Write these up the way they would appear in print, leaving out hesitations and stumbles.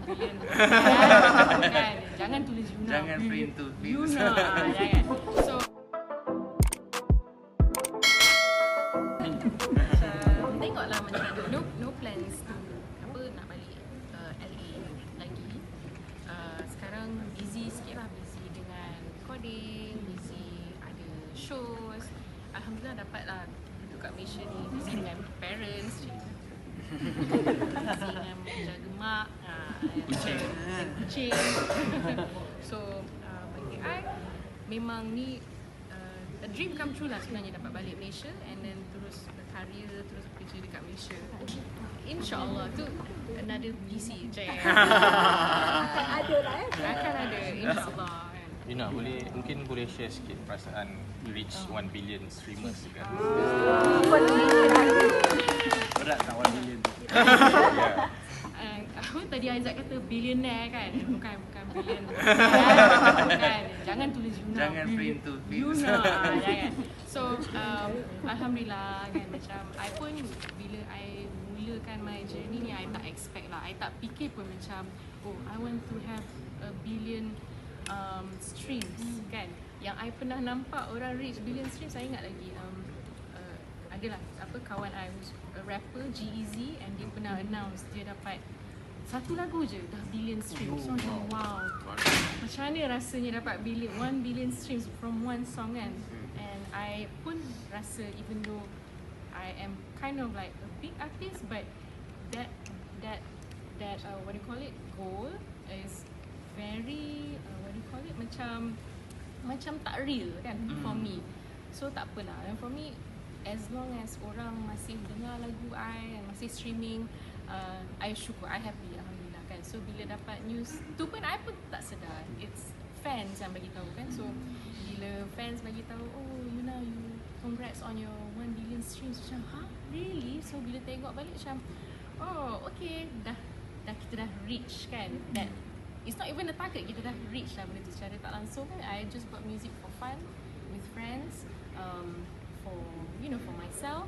billion. Kan? Jangan tulis Yuna. Jangan print to Yuna. Jangan. So tengoklah macam ada no plans to nak balik LA lagi. Sekarang busy sikit lah, busy dengan recording, busy ada shows. Alhamdulillah dapat lah duduk kat Malaysia ni, busy dengan parents, busy dengan menjaga mak, kucing. So bagi I memang ni a dream come true lah sebenarnya, dapat balik Malaysia and then terus berkarya, terus bekerja dekat Malaysia. InsyaAllah tu another PC je. Akan ada lah Akan ada insyaAllah kan. Yuna, mungkin boleh share sikit perasaan reach 1 billion streamers kan? Berat tak 1 billion? Yeah. Apa tadi Aizat kata billionaire kan? Bukan billion. Bukan. Jangan tulis Yuna. Jangan print to Yuna. Jangan. So alhamdulillah kan, macam I pun bila I mulakan my journey ni, I tak expect lah. I tak fikir pun macam I want to have a billion streams kan. Yang I pernah nampak orang reach billion streams, saya ingat lagi adalah kawan I who's a rapper, G-Eazy, and dia pernah announce dia dapat satu lagu je dah billion streams. So macam wow, macam mana rasanya dapat 1 billion streams from one song kan. And I pun rasa even though I am kind of like a big artist, but that what do you call it, goal is very what do you call it, macam tak real kan for me. So tak apalah, and for me as long as orang masih dengar lagu I and masih streaming, I syukur, I happy alhamdulillah kan. So bila dapat news tu pun I pun tak sedar, it's fans yang bagi tahu kan. So bila fans bagi tahu, oh Yuna, you congrats on your 1 billion streams, macam really? So bila tengok balik macam oh okay, dah kita dah reach kan. That it's not even a target, kita dah reach lah benda tu secara tak langsung kan. I just buat music for fun with friends, for myself.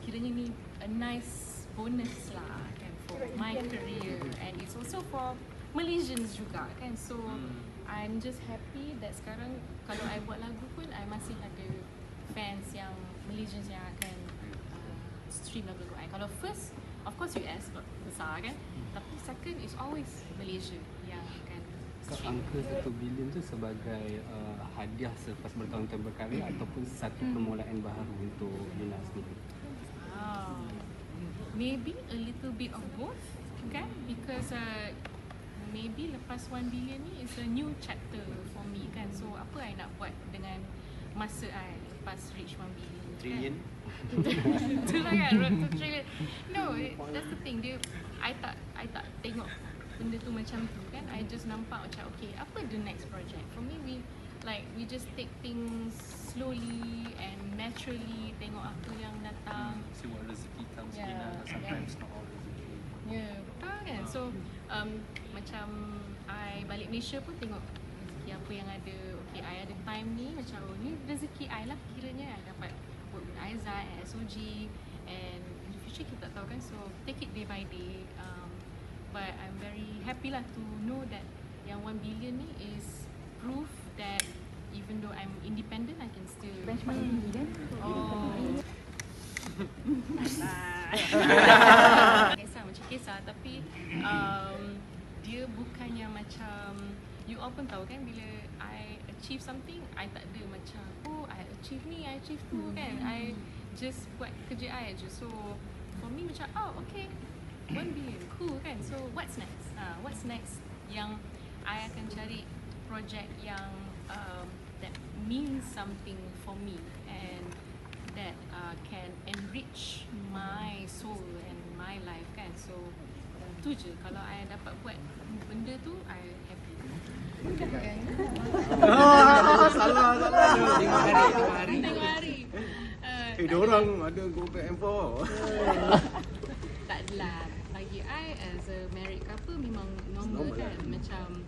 Kiranya ni a nice bonus lah kan for my career, and it's also for Malaysians juga kan. So I'm just happy that sekarang kalau I buat lagu pun I masih ada fans yang Malaysians yang akan stream lagu I. Kalau first of course US besar kan, tapi second is always Malaysia yang akan stream. Angka 1 bilion tu sebagai hadiah selepas bertahun-tahun berkarya ataupun satu permulaan baru untuk Yuna sendiri? Maybe a little bit of both kan, because maybe lepas 1 billion ni is a new chapter for me kan. So apa I nak buat dengan masa I lepas reach 1 billion Trillion? Itulah kan, road to trillion. No, that's the thing, I tak tengok benda tu macam tu kan. I just nampak macam okay, apa the next project. For me, we just take things slowly and naturally, tengok apa yang datang. See what rezeki comes in, sometimes not all rezeki. Betul kan. So macam I balik Malaysia pun tengok rezeki apa yang ada. Okay, I ada time ni, macam ni rezeki I lah kiranya. I dapat work with Aizat and SOG, and in the future kita tak tahu kan. So take it day by day. But I'm very happy lah to know that yang 1 billion ni is proof that even though I'm independent, I can still benchmark tinggi kan. Kisah tapi dia bukannya macam you all pun tahu kan, bila I achieve something, I tak ada macam I achieve ni, I achieve tu kan. I just buat kerja I je. So for me macam okay, 1 billion, cool kan. So what's next? What's next? Yang I akan cari project yang that means something for me and that can enrich my soul and my life kan. So tu je, kalau I dapat buat benda tu, I happy. Salah. Tengok hari. Diorang ada go back and forth. Tak adalah. Bagi I as a married couple memang normal kan. Macam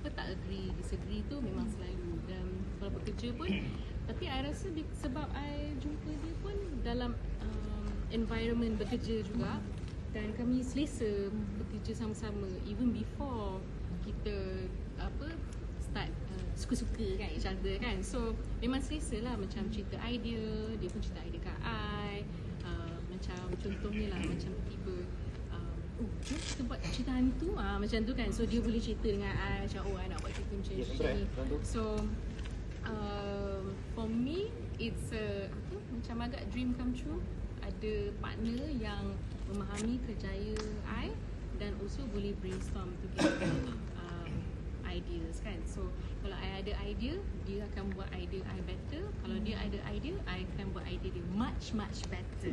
tak agree, disagree tu memang selalu. Dan kalau bekerja pun, tapi I rasa sebab I jumpa dia pun dalam environment bekerja juga, dan kami selesa bekerja sama-sama even before kita start suka-suka kan each other kan. So memang selesa lah, macam cerita idea, dia pun cerita idea kat I. Macam contohnya lah, macam tiba kita buat cerita hantu macam tu kan. So dia boleh cerita dengan I macam I nak buat cerita macam ni. So for me it's macam agak dream come true, ada partner yang memahami kerjaya I dan also boleh brainstorm together ideas kan. So kalau I ada idea, dia akan buat idea I better. Kalau dia ada idea, I akan buat idea dia much better.